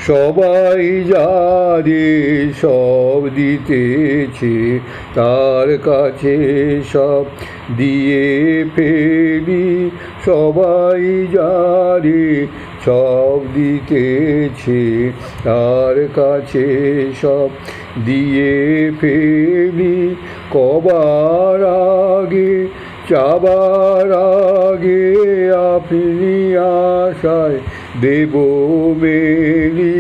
সবাই যারে সব দিতেছে তার কাছে সব দিয়ে ফেলি। সবাই যারে সব দিতেছে তার কাছে সব দিয়ে ফেলি। কবার আগে চাবার আগে আপনি আশায় দেব মেলি।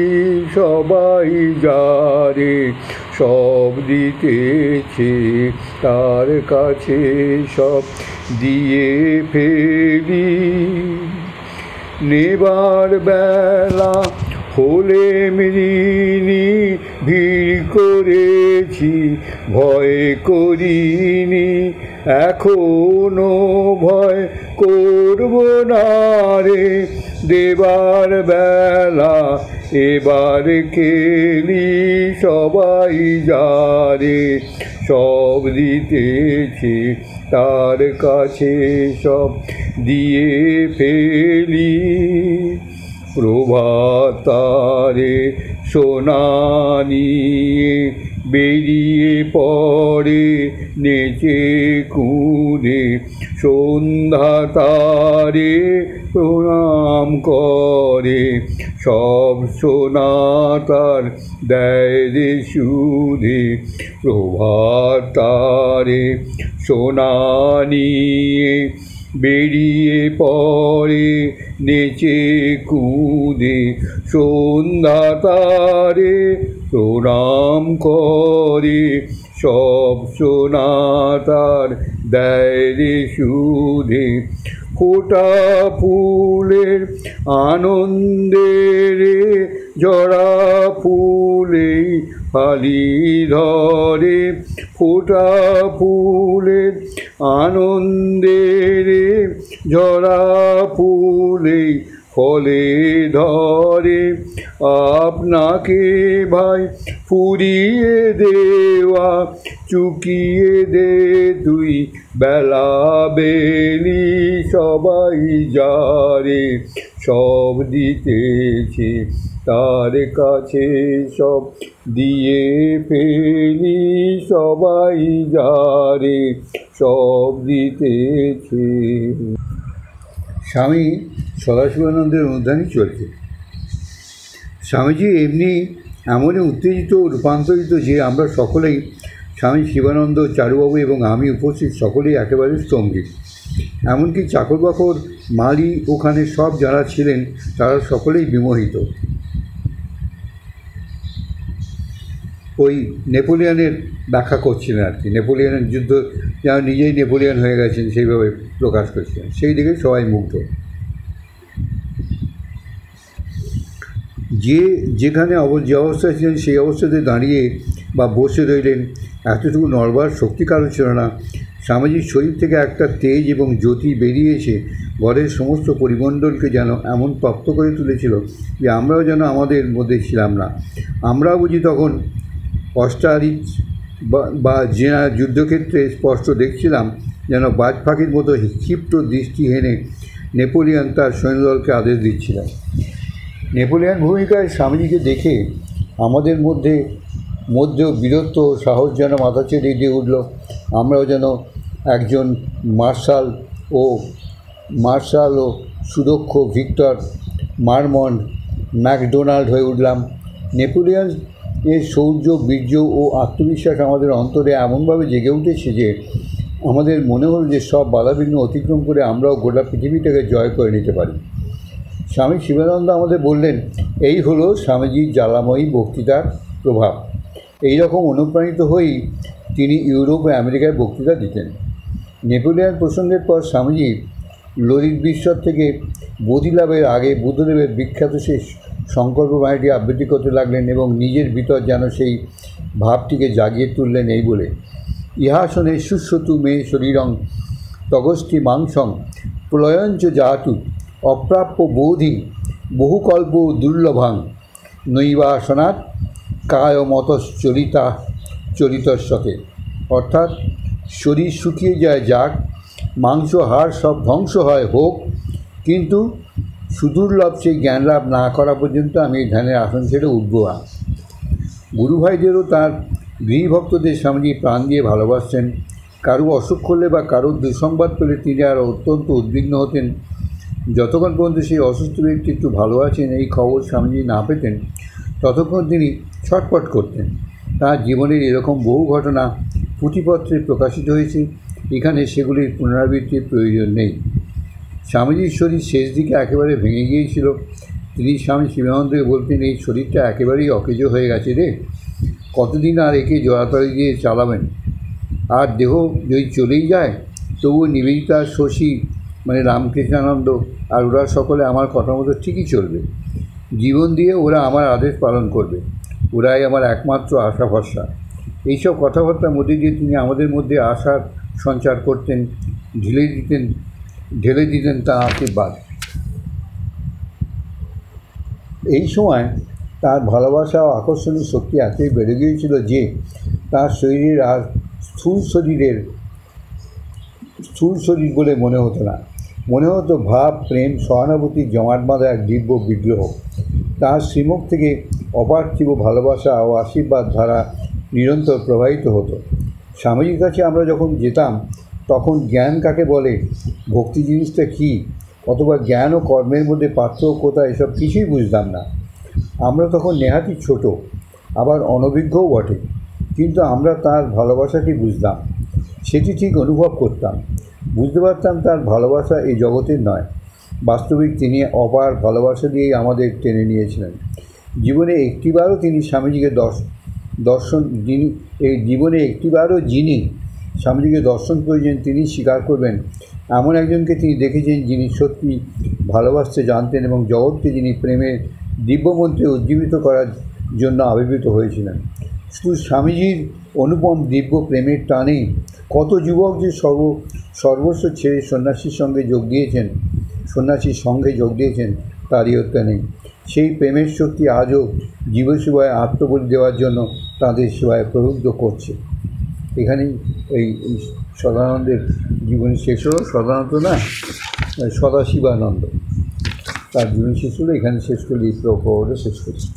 সবাই যারে সব দিতেছে তার কাছে সব দিয়ে ফেলি। নেবার বেলা হলে মৃণী ভিড় করেছি ভয় করিনি। এখনো ভয় করব না রে, দেবার বেলা এবার কেলি। সবাই যারে সব দিতেছে তার কাছে সব দিয়ে ফেলি। প্রভাত তারে সোনা নিয়ে বেরিয়ে পড়ে নেচে কুঁদে। সন্ধ্যা তারে প্রণাম করে, সব সোনা তার দেয় রে সুধে। প্রভাত তারে সোনা নিয়ে বেরিয়ে পড়ে নেচে কুঁদে। সন্ধ্যা তারে প্রণাম করে, সব সোনা তার দেয় রে সুধে। ফোটা ফুলের আনন্দের জড়া ফুলেই ফালি ধরে। ফোটা ফুলের আনন্দের জড়া ফুলেই ফলে ধরে। আপনাকে ভাই ফুরিয়ে দেওয়া চুকিয়ে দে তুই বেলা বেলি। সবাই যারে সব দিতেছে তার কাছে সব দিয়ে ফেলি। সবাই যারে সব দিতেছে। স্বামী সদাশিবানন্দের অনুধ্যানই চলছে। স্বামীজি এমনি এমনই উত্তেজিত রূপান্তরিত যে আমরা সকলেই, স্বামী শিবানন্দ, চারুবাবু এবং আমি উপস্থিত সকলেই একেবারে স্তম্ভিত। এমনকি চাকর বাকর, মালি, ওখানে সব যারা ছিলেন তারা সকলেই বিমোহিত। ওই নেপোলিয়নের ব্যাখ্যা করছিলেন আর কি, নেপোলিয়নের যুদ্ধ যেন নিজেই নেপোলিয়ন হয়ে গেছেন সেইভাবে প্রকাশ করছিলেন। সেই দিকে সবাই মুগ্ধ। যেখানে যে অবস্থায় ছিলেন সেই অবস্থাতে দাঁড়িয়ে বা বসে রইলেন, এতটুকু নড়বার শক্তি কারো ছিল না। স্বামীজির শরীর থেকে একটা তেজ এবং জ্যোতি বেরিয়ে এসে ঘরের সমস্ত পরিমণ্ডলকে যেন এমন তপ্ত করে তুলেছিল যে আমরাও যেন আমাদের মধ্যে ছিলাম না। আমরাও বুঝি তখন অস্টারিচ বা জেনা যুদ্ধক্ষেত্রে স্পষ্ট দেখছিলাম যেন বাজ পাখির মতো ক্ষিপ্ত দৃষ্টি হেনে নেপোলিয়ন তার সৈন্যদলকে আদেশ দিচ্ছিলেন। নেপোলিয়ন ভূমিকায় স্বামীজিকে দেখে আমাদের মধ্যেও বীরত্ব ও সাহস যেন মাথা চেড়ে দিয়ে উঠল। আমরাও যেন একজন মার্শাল ও সুদক্ষ ভিক্টর মারমন্ড ম্যাকডোনাল্ড হয়ে উঠলাম। নেপোলিয়ন এর শৌর্য, বীর্য ও আত্মবিশ্বাস আমাদের অন্তরে এমনভাবে জেগে উঠেছে যে আমাদের মনে হল যে সব বাধাবিঘ্ন অতিক্রম করে আমরাও গোটা পৃথিবীটাকে জয় করে নিতে পারি। স্বামী শিবানন্দ আমাদের বললেন, এই হলো স্বামীজির জ্বালাময়ী বক্তৃতার প্রভাব। এই রকম অনুপ্রাণিত হয়েই তিনি ইউরোপ ও আমেরিকায় বক্তৃতা দিতেন। নেপোলিয়ন প্রসঙ্গের পর স্বামীজি ললিত বিশ্বর থেকে বোধিলাভের আগে বুদ্ধদেবের বিখ্যাত সেই সংকল্প বাণীটি আবৃত্তি করতে লাগলেন এবং নিজের ভিতর যেন সেই ভাবটিকে জাগিয়ে তুললেন এই বলে, ইহাসনে সুশ্রতু মে শরীরং তগষ্টি মাংসং প্রলয়ঞ্চ জাতু অপ্রাপ্য বোধি বহুকল্প দুর্লভাং নৈবাসনাৎ কায়মতশ্চরিতস্বতে। অর্থাৎ শরীর শুকিয়ে যায় যাক, মাংস হাড় সব ধ্বংস হয় হোক, কিন্তু সুদুর্লভ সেই জ্ঞান লাভ না করা পর্যন্ত আমি এই ধ্যানের আসন ছেড়ে উঠব না। গুরুভাইদেরও তার গৃহভক্তদের স্বামীজি প্রাণ দিয়ে ভালোবাসতেন। কারো অসুখ করলে বা কারোর দুঃসংবাদ পেলে তিনি আর অত্যন্ত উদ্বিগ্ন হতেন। যতক্ষণ পর্যন্ত সেই অসুস্থ ব্যক্তি একটু ভালো আছেন এই খবর স্বামীজি না পেতেন ততক্ষণ তিনি ছটফট করতেন। তার জীবনের এরকম বহু ঘটনা পুঁথিপত্রে প্রকাশিত হয়েছে, এখানে সেগুলির পুনরাবৃত্তির প্রয়োজন নেই। স্বামীজির শরীর শেষ দিকে একেবারে ভেঙে গিয়েছিল। তিনি স্বামী শিবানন্দকে বলতেন, এই শরীরটা একেবারেই অকেজো হয়ে গেছে রে, কতদিন আর একে জড়াতড়ি দিয়ে চালাবেন? আর দেহ যদি চলেই যায় তবুও নিবেদিতা, শশী মানে রামকৃষ্ণানন্দ আর ওরা সকলে আমার কথা মতো ঠিকই চলবে। জীবন দিয়ে ওরা আমার আদেশ পালন করবে, ওরাই আমার একমাত্র আশা ভরসা। এইসব কথাবার্তার মধ্যে দিয়ে তিনি আমাদের মধ্যে আশার সঞ্চার করতেন, ঢেলে দিতেন তার আশীর্বাদ। এই সময় তার ভালোবাসা ও আকর্ষণীয় শক্তি এতই বেড়ে গিয়েছিল যে তার শরীরের আর স্থূল শরীর বলে মনে হতো না। মনে হতো ভাব, প্রেম, সহানুভূতির জমাট বাঁধা এক দিব্য বিগ্রহ। তার শ্রীমুখ থেকে অপার্থিব ভালোবাসা ও আশীর্বাদ ধারা নিরন্তর প্রবাহিত হতো। স্বামীজির কাছে আমরা যখন যেতাম তখন জ্ঞান কাকে বলে, ভক্তি জিনিসটা কী, অথবা জ্ঞান ও কর্মের মধ্যে পার্থক্য কোথায়, এসব কিছুই বুঝতাম না। আমরা তখন নেহাতি ছোট, আবার অনভিজ্ঞও বটে, কিন্তু আমরা তার ভালোবাসাকে বুঝতাম, সেটি ঠিক অনুভব করতাম। বুঝতে পারতাম তার ভালোবাসা এই জগতের নয়, বাস্তবিক তিনি অপার ভালোবাসা দিয়েই আমাদের টেনে নিয়েছিলেন। জীবনে একটিবারও তিনি স্বামীজিকে যিনি স্বামীজিকে দর্শন করেছেন তিনি স্বীকার করবেন এমন একজনকে তিনি দেখেছেন যিনি সত্যি ভালোবাসতে জানতেন এবং জগৎকে যিনি প্রেমের দিব্যমন্ত্রে উজ্জীবিত করার জন্য আবির্ভূত হয়েছিলেন। শুধু স্বামীজির অনুপম দিব্য প্রেমের টানে কত যুবক যে সর্বস্ব ছেড়ে সন্ন্যাসীর সঙ্গে যোগ দিয়েছেন তারই হত্যা নেই। সেই প্রেমের শক্তি আজও জীবসেবায় আত্মবলি দেওয়ার জন্য তাদের সেবায় প্রলুব্ধ করছে। এখানেই এই সদানন্দের জীবনী শেষ হলো। সদানন্দ না, সদাশিবানন্দ, তার জীবনী শেষ হলো। এখানে শেষ করলে এই প্রকরণে শেষ করছি।